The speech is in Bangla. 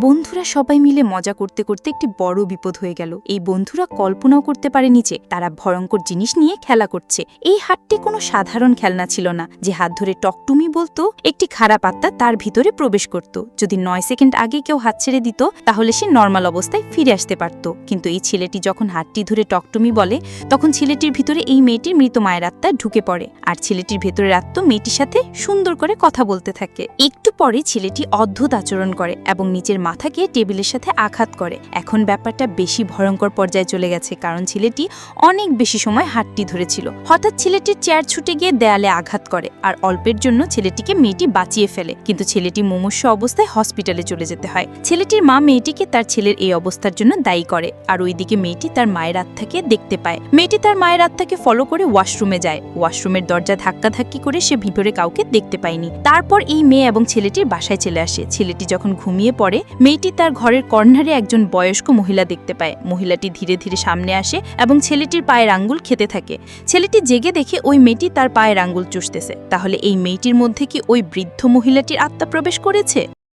বন্ধুরা সবাই মিলে মজা করতে করতে একটি বড় বিপদ হয়ে গেল। এই বন্ধুরা কল্পনাও করতে পারেনি যে তারা ভয়ঙ্কর জিনিস নিয়ে খেলা করছে। এই হাতটি কোনো সাধারণ খেলনা ছিল না। যে হাত ধরে টকটুমি বলতো, একটি খারাপ আত্মা তার ভিতরে প্রবেশ করত। যদি 9 সেকেন্ড আগে কেউ হাত ছেড়ে দিত তাহলে সে নর্মাল অবস্থায় ফিরে আসতে পারত। কিন্তু এই ছেলেটি যখন হাতটি ধরে টকটুমি বলে, তখন ছেলেটির ভিতরে এই মেয়েটির মৃত মায়ের আত্মা ঢুকে পড়ে, আর ছেলেটির ভেতরের আত্মা মেয়েটির সাথে সুন্দর করে কথা বলতে থাকে। একটু পরে ছেলেটি অদ্ভুত আচরণ করে এবং নিচের মাথাকে টেবিলের সাথে আঘাত করে। এখন ব্যাপারটা বেশি ভয়ঙ্কর পর্যায়ে চলে গেছে, কারণ ছেলেটি অনেক বেশি সময় হাতটি ধরেছিল। হঠাৎ ছেলেটির চেয়ার ছুটে গিয়ে দেয়ালে আঘাত করে, আর অল্পের জন্য ছেলেটিকে মেয়েটি বাঁচিয়ে ফেলে। কিন্তু ছেলেটি মুমূর্ষু অবস্থায় হসপিটালে চলে যেতে হয়। ছেলেটির মা মেয়েটিকে তার ছেলের এই অবস্থার জন্য দায়ী করে, আর ওইদিকে মেয়েটি তার মায়ের আত্মাকে দেখতে পায়। মেয়েটি তার মায়ের আত্মাকে ফলো করে ওয়াশরুমে যায়। ওয়াশরুমের দরজা ধাক্কাধাক্কি করে সে ভিতরে কাউকে দেখতে পায়নি। তারপর এই মেয়ে এবং ছেলেটির বাসায় চলে আসে। ছেলেটি যখন ঘুমিয়ে পড়ে, মেয়েটি তার ঘরের কর্নারে একজন বয়স্ক মহিলা দেখতে পায়। মহিলাটি ধীরে ধীরে সামনে আসে এবং ছেলেটির পায়ের আঙ্গুল খেতে থাকে। ছেলেটি জেগে দেখে ওই মেয়েটি তার পায়ের আঙ্গুল চুষতেছে। তাহলে এই মেয়েটির মধ্যে কি ওই বৃদ্ধ মহিলাটির আত্মা প্রবেশ করেছে?